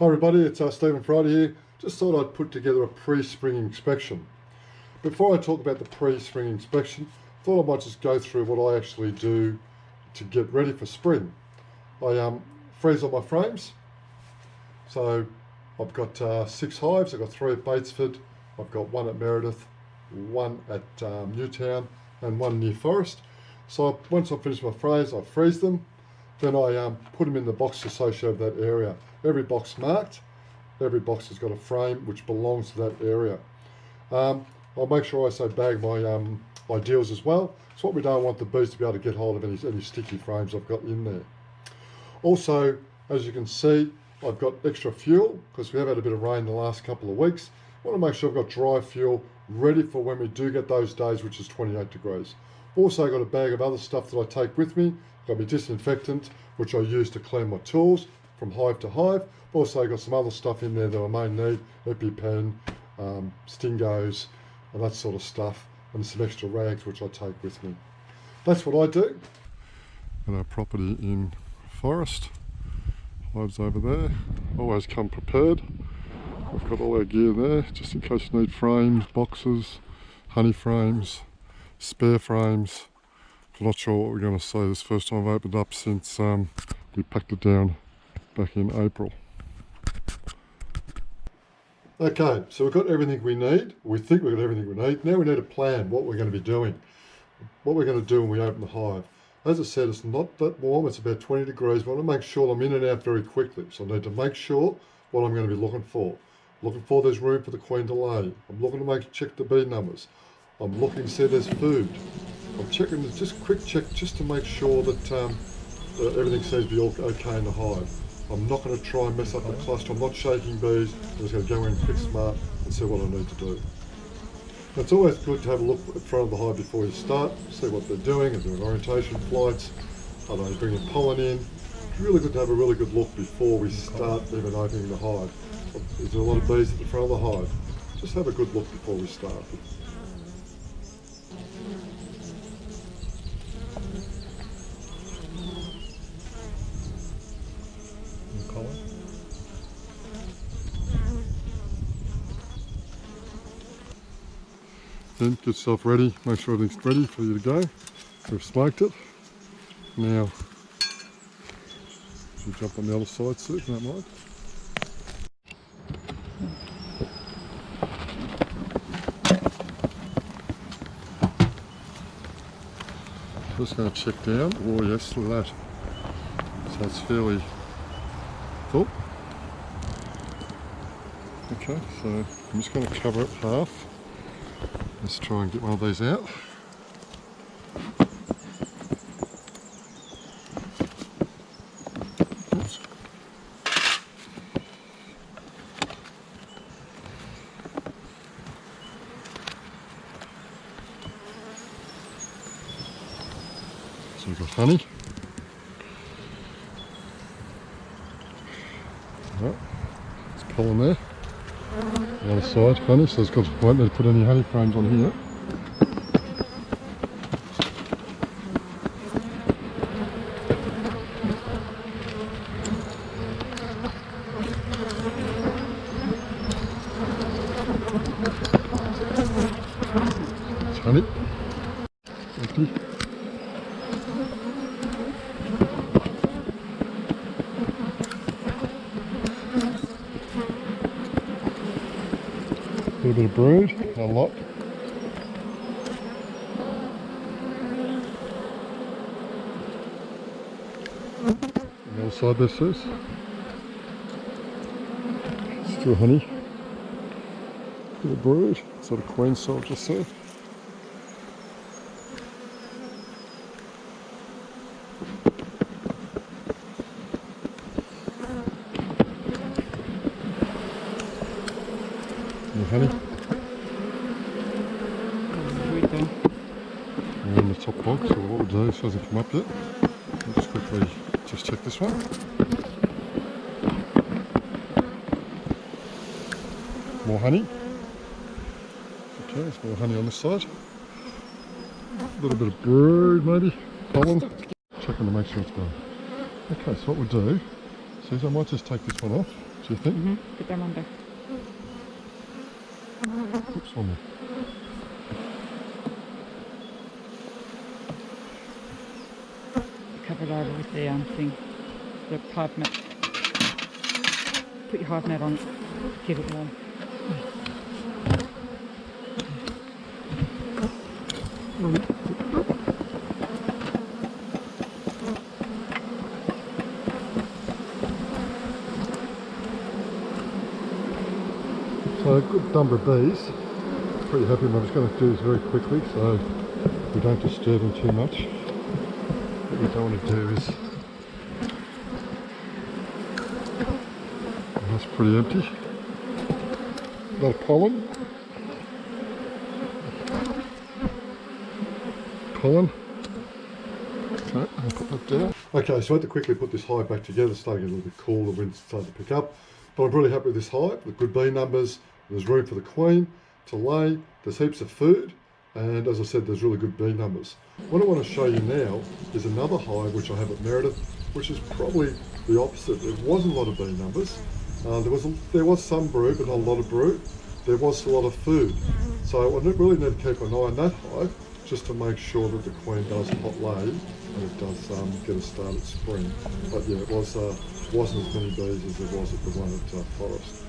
Hi everybody, it's Stephen Fridey here. Just thought I'd put together a pre-spring inspection. Before I talk about the pre-spring inspection, thought I might just go through what I actually do to get ready for spring. I freeze all my frames. So I've got 6 hives. I've got 3 at Batesford, I've got 1 at Meredith, 1 at Newtown and 1 near Forest. So once I finish my frames, I freeze them. Then I put them in the box associated with that area. Every box marked, every box has got a frame which belongs to that area. I'll make sure I also bag my deals as well. So what we don't want the bees to be able to get hold of any sticky frames I've got in there. Also, as you can see, I've got extra fuel because we have had a bit of rain the last couple of weeks. I want to make sure I've got dry fuel ready for when we do get those days which is 28 degrees. Also got a bag of other stuff that I take with me. Got my disinfectant, which I use to clean my tools from hive to hive. Also got some other stuff in there that I may need, EpiPen, Stingos, and that sort of stuff, and some extra rags which I take with me. That's what I do. And our property in Forest, hives over there. Always come prepared. We've got all our gear there, just in case you need frames, boxes, honey frames, spare frames. I'm not sure what we're going to say this first time I've opened up since we packed it down back in April. Okay, so we've got everything we need. We think we've got everything we need. Now we need a plan what we're going to be doing. What we're going to do when we open the hive. As I said, it's not that warm, it's about 20 degrees, but I want to make sure I'm in and out very quickly. So I need to make sure what I'm going to be looking for. Looking for there's room for the queen to lay. I'm looking to check the bee numbers. I'm looking to see there's food. I'm checking, just a quick check just to make sure that everything seems to be okay in the hive. I'm not going to try and mess up the cluster. I'm not shaking bees. I'm just going to go in quick smart and see what I need to do. It's always good to have a look at the front of the hive before you start, see what they're doing, are doing orientation flights, are they bringing pollen in. It's really good to have a really good look before we start even opening the hive. Is there a lot of bees at the front of the hive? Just have a good look before we start. Then get yourself ready, make sure everything's ready for you to go. We've smoked it. Now, you jump on the other side, Sue, if you don't mind. Just going to check down. Oh yes, look at that. So it's fairly full. Okay, so I'm just going to cover it half. Let's try and get one of these out. Oops. So we've got honey. Right. There's pollen there. The other side, honey, so it's got, won't need to put any honey frames on here. It's honey. Empty. A little bit of brood, not a lot. On the other side there, Suze. Still honey. Bit of brood, sort of queen cell just there. More honey. And in the top box, so what we'll do, this hasn't come up yet. We'll just quickly just check this one. More honey. Okay, there's more honey on this side. A little bit of brood maybe, pollen. Checking to make sure it's gone. Okay, so what we'll do, Suze, I might just take this one off. Do you think? Put them under. Oops, on me. Cover it over with the thing, the hive net. Put your hive net on it. Keep it warm. So a good number of bees. Pretty happy. I'm just going to do this very quickly so we don't disturb them too much. What we don't want to do is... That's pretty empty. A lot of pollen. Pollen. Okay, I'll put that down. Okay, so I had to quickly put this hive back together. It's starting to get a little bit cool, the wind's starting to pick up. But I'm really happy with this hive, with good bee numbers. There's room for the queen to lay, there's heaps of food, and as I said, there's really good bee numbers. What I want to show you now is another hive which I have at Meredith, which is probably the opposite. There wasn't a lot of bee numbers. There was some brood, but not a lot of brood. There was a lot of food. So I really need to keep an eye on that hive, just to make sure that the queen does hot lay, and it does get a start at spring. But yeah, it wasn't as many bees as there was at the one at Forest.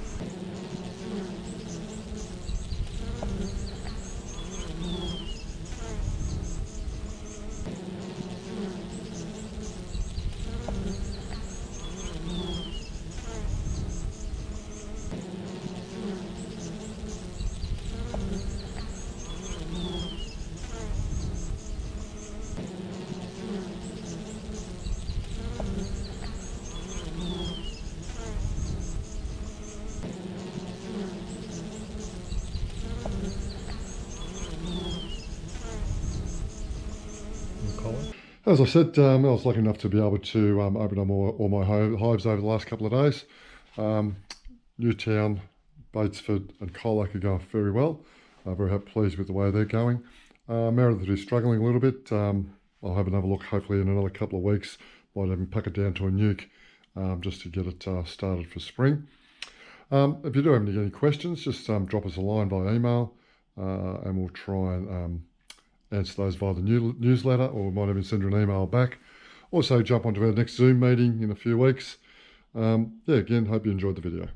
As I said, I was lucky enough to be able to open up all my hives over the last couple of days. Newtown, Batesford and Colac are going very well. Very pleased with the way they're going. Meredith is struggling a little bit. I'll have another look hopefully in another couple of weeks. Might even pack it down to a nuke just to get it started for spring. If you do have any questions, just drop us a line via email and we'll try and answer those via the newsletter, or we might even send you an email back. Also jump onto our next Zoom meeting in a few weeks. Yeah, again, hope you enjoyed the video.